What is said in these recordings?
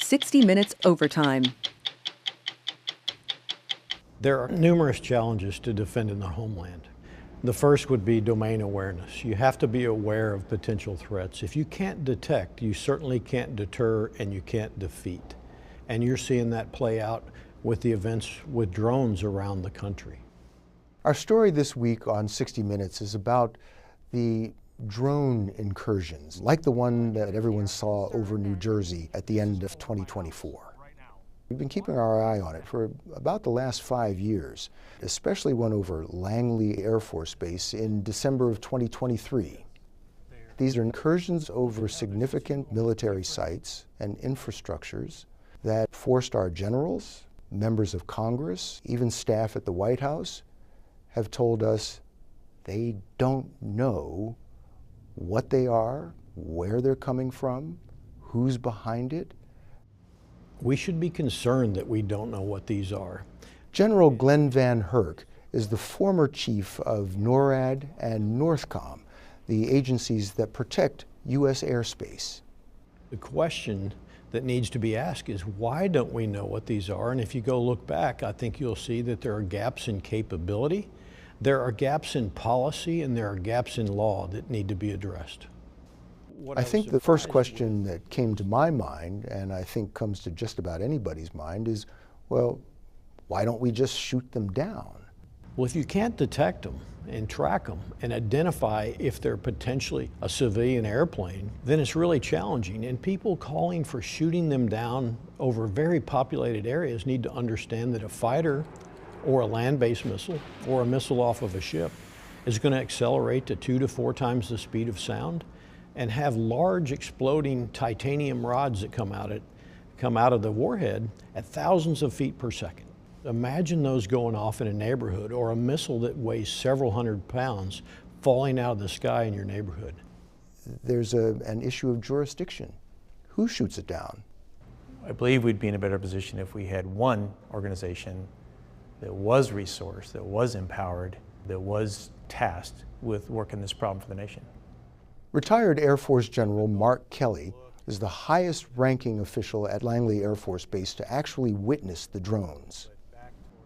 60 Minutes Overtime. There are numerous challenges to defending the homeland. The first would be domain awareness. You have to be aware of potential threats. If you can't detect, you certainly can't deter and you can't defeat. And you're seeing that play out with the events with drones around the country. Our story this week on 60 Minutes is about the drone incursions, like the one that everyone saw over New Jersey at the end of 2024. We've been keeping our eye on it for about the last 5 years, especially one over Langley Air Force Base in December of 2023. These are incursions over significant military sites and infrastructures that forced our generals, members of Congress, even staff at the White House have told us they don't know what they are, where they're coming from, who's behind it. We should be concerned that we don't know what these are. General Glenn Van Herk is the former chief of NORAD and NORTHCOM, the agencies that protect U.S. airspace. The question that needs to be asked is, why don't we know what these are? And if you go look back, I think you'll see that there are gaps in capability, there are gaps in policy, and there are gaps in law that need to be addressed. I think the first question that came to my mind, and I think comes to just about anybody's mind, is, well, why don't we just shoot them down? Well, if you can't detect them and track them and identify if they're potentially a civilian airplane, then it's really challenging. And people calling for shooting them down over very populated areas need to understand that a fighter or a land-based missile or a missile off of a ship is going to accelerate to 2 to 4 times the speed of sound and have large exploding titanium rods that come out of the warhead at thousands of feet per second. Imagine those going off in a neighborhood, or a missile that weighs several hundred pounds falling out of the sky in your neighborhood. There's an issue of jurisdiction. Who shoots it down? I believe we'd be in a better position if we had one organization that was resourced, that was empowered, that was tasked with working this problem for the nation. Retired Air Force General Mark Kelly is the highest ranking official at Langley Air Force Base to actually witness the drones.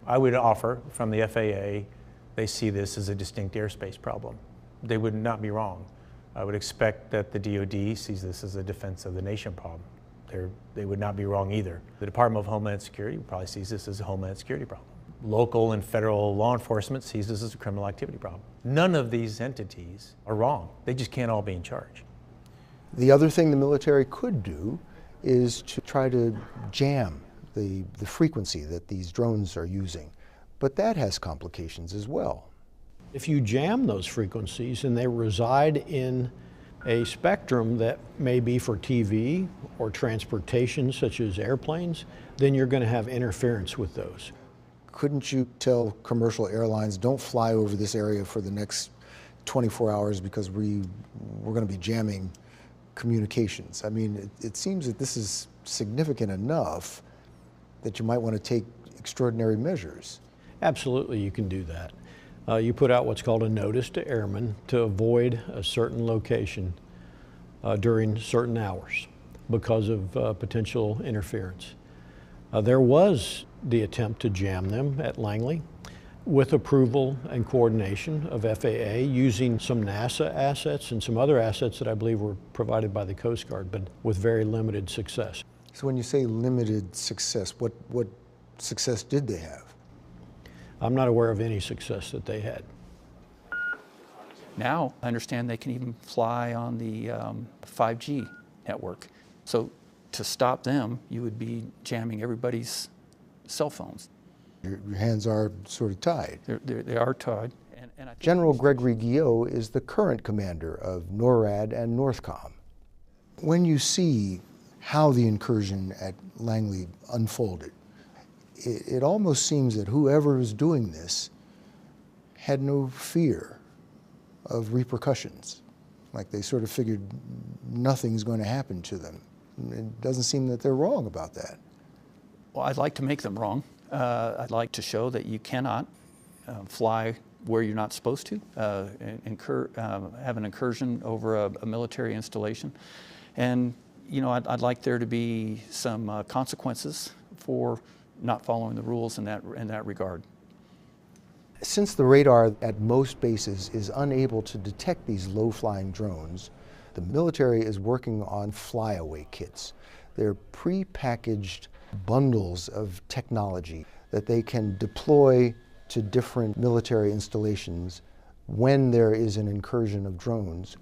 I would offer from the FAA, they see this as a distinct airspace problem. They would not be wrong. I would expect that the DoD sees this as a defense of the nation problem. They would not be wrong either. The Department of Homeland Security probably sees this as a Homeland Security problem. Local and federal law enforcement sees this as a criminal activity problem. None of these entities are wrong. They just can't all be in charge. The other thing the military could do is to try to jam the frequency that these drones are using. But that has complications as well. If you jam those frequencies and they reside in a spectrum that may be for TV or transportation, such as airplanes, then you're going to have interference with those. Couldn't you tell commercial airlines, don't fly over this area for the next 24 hours because we're going to be jamming communications? I mean, it seems that this is significant enough that you might want to take extraordinary measures. Absolutely, you can do that. You put out what's called a notice to airmen to avoid a certain location during certain hours because of potential interference. There was the attempt to jam them at Langley with approval and coordination of FAA using some NASA assets and some other assets that I believe were provided by the Coast Guard, but with very limited success. So when you say limited success, what success did they have? I'm not aware of any success that they had. Now I understand they can even fly on the 5G network. So to stop them, you would be jamming everybody's cell phones. Your hands are sort of tied. They are tied. And I think General Gregory Guillot is the current commander of NORAD and NORTHCOM. When you see how the incursion at Langley unfolded, it almost seems that whoever is doing this had no fear of repercussions. Like they sort of figured nothing's going to happen to them. It doesn't seem that they're wrong about that. Well, I'd like to make them wrong. I'd like to show that you cannot fly where you're not supposed to, have an incursion over a military installation. And I'd like there to be some consequences for not following the rules in that regard. Since the radar at most bases is unable to detect these low-flying drones, the military is working on flyaway kits. They're pre-packaged bundles of technology that they can deploy to different military installations when there is an incursion of drones.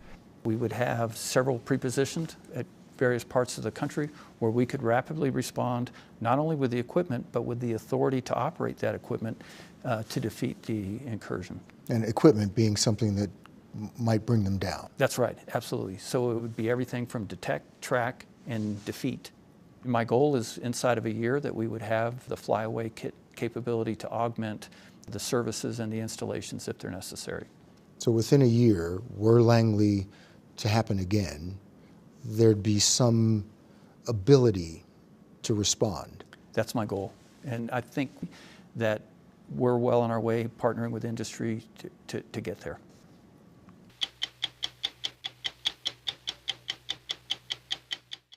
We would have several pre-positioned at various parts of the country where we could rapidly respond, not only with the equipment, but with the authority to operate that equipment to defeat the incursion. And equipment being something that might bring them down. That's right, absolutely. So it would be everything from detect, track, and defeat. My goal is inside of a year that we would have the flyaway kit capability to augment the services and the installations if they're necessary. So within a year, were Langley to happen again, there'd be some ability to respond. That's my goal. And I think that we're well on our way partnering with industry to get there.